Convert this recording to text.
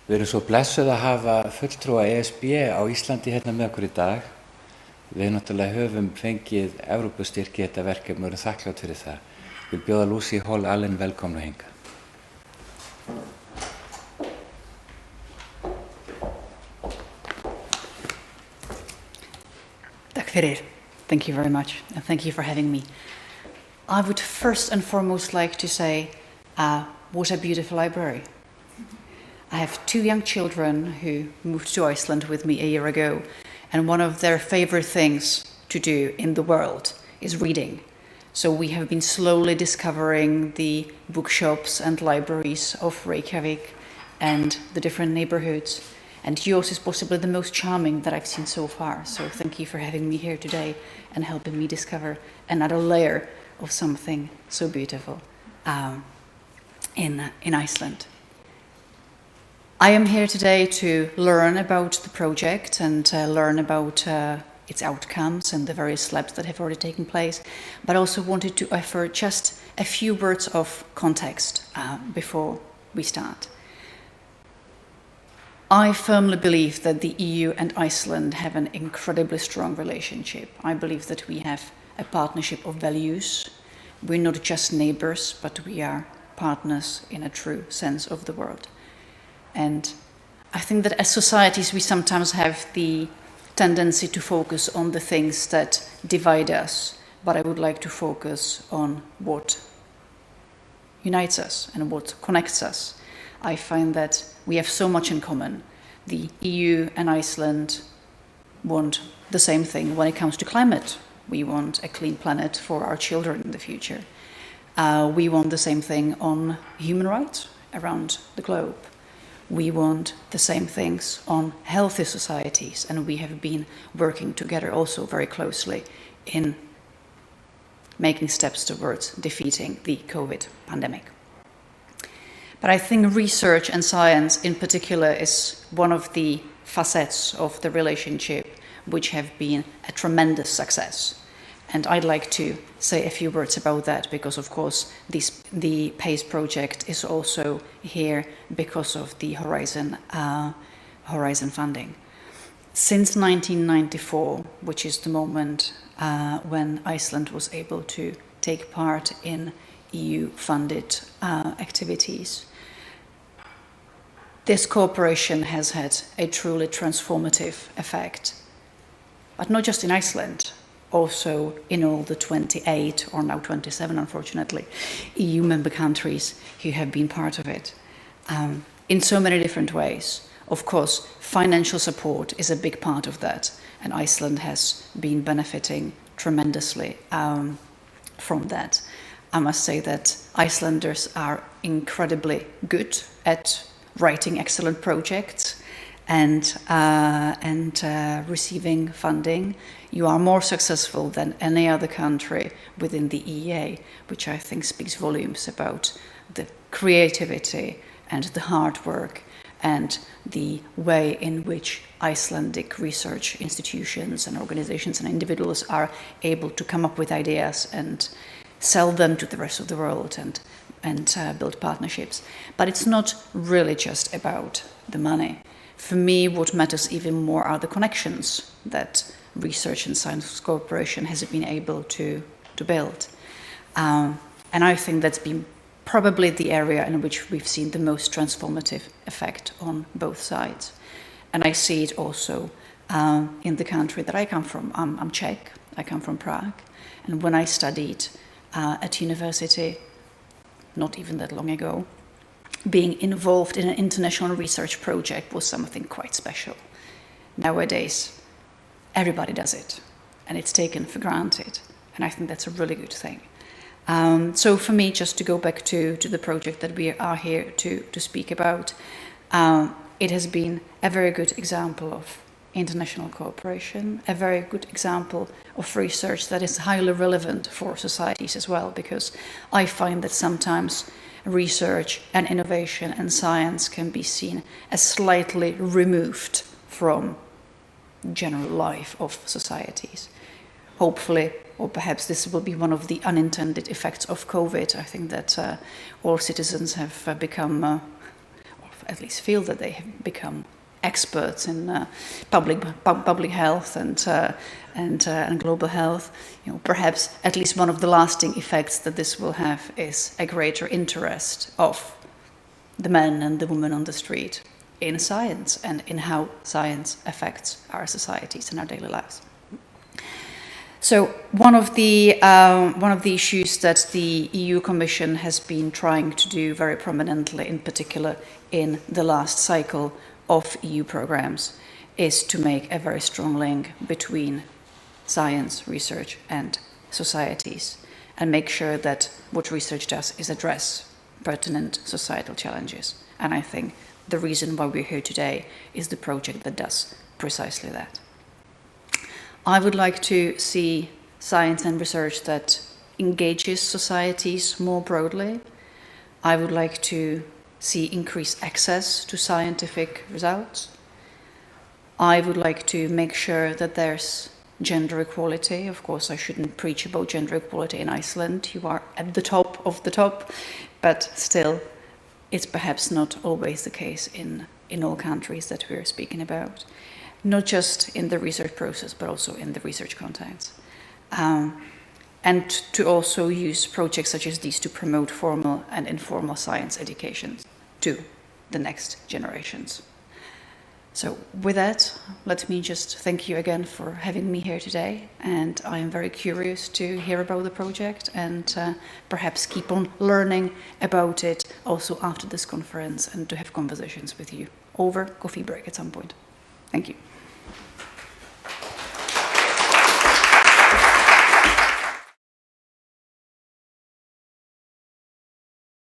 Við erum svo blessuð að hafa fulltrúa ESB á Íslandi hérna með okkur í dag. Við náttúrulega höfum fengið Evrópustyrki þetta verkefni og erum þakklátt fyrir það. Við vil bjóða Lucie Hall Allen velkomna hingað. Tack för er. Thank you very much, and thank you for having me. I would first and foremost like to say, what a beautiful library. I have 2 young children who moved to Iceland with me a year ago, and one of their favorite things to do in the world is reading. So we have been slowly discovering the bookshops and libraries of Reykjavik and the different neighborhoods. And yours is possibly the most charming that I've seen so far. So thank you for having me here today and helping me discover another layer of something so beautiful in Iceland. I am here today to learn about the project and learn about its outcomes and the various labs that have already taken place, but also wanted to offer just a few words of context before we start. I firmly believe that the EU and Iceland have an incredibly strong relationship. I believe that we have a partnership of values. We're not just neighbors, but we are partners in a true sense of the word. And I think that as societies, we sometimes have the tendency to focus on the things that divide us, but I would like to focus on what unites us and what connects us. I find that we have so much in common. The EU and Iceland want the same thing when it comes to climate. We want a clean planet for our children in the future. We want the same thing on human rights around the globe. We want the same things on healthy societies, and we have been working together also very closely in making steps towards defeating the COVID pandemic. But I think research and science in particular is one of the facets of the relationship which have been a tremendous success. And I'd like to say a few words about that because, of course, the PACE project is also here because of the Horizon funding. Since 1994, which is the moment when Iceland was able to take part in EU-funded activities, this cooperation has had a truly transformative effect. But not just in Iceland, also in all the 28, or now 27 unfortunately, EU member countries who have been part of it in so many different ways. Of course, financial support is a big part of that, and Iceland has been benefiting tremendously from that. I must say that Icelanders are incredibly good at writing excellent projects and receiving funding. You are more successful than any other country within the EEA, which I think speaks volumes about the creativity and the hard work and the way in which Icelandic research institutions and organizations and individuals are able to come up with ideas and sell them to the rest of the world and build partnerships. But it's not really just about the money. For me, what matters even more are the connections that research and science cooperation has been able to build. And I think that's been probably the area in which we've seen the most transformative effect on both sides. And I see it also in the country that I come from. I'm Czech, I come from Prague. And when I studied at university, not even that long ago, being involved in an international research project was something quite special. Nowadays, everybody does it, and it's taken for granted, and I think that's a really good thing. So for me, just to go back to the project that we are here to speak about, it has been a very good example of international cooperation, a very good example of research that is highly relevant for societies as well, because I find that sometimes research and innovation and science can be seen as slightly removed from general life of societies. Hopefully, or perhaps this will be one of the unintended effects of COVID. I think that all citizens have become, at least feel that they have become experts in public health and global health. Perhaps at least one of the lasting effects that this will have is a greater interest of the men and the women on the street in science and in how science affects our societies and our daily lives. So one of the issues that the EU Commission has been trying to do very prominently, in particular in the last cycle of EU programs, is to make a very strong link between science, research and societies, and make sure that what research does is address pertinent societal challenges. And I think the reason why we're here today is the project that does precisely that. I would like to see science and research that engages societies more broadly. I would like to see increased access to scientific results. I would like to make sure that there's gender equality. Of course, I shouldn't preach about gender equality in Iceland. You are at the top of the top, but still, it's perhaps not always the case in all countries that we're speaking about. Not just in the research process, but also in the research contents. And to also use projects such as these to promote formal and informal science education to the next generations. So with that, let me just thank you again for having me here today. And I am very curious to hear about the project and perhaps keep on learning about it also after this conference and to have conversations with you over coffee break at some point. Thank you.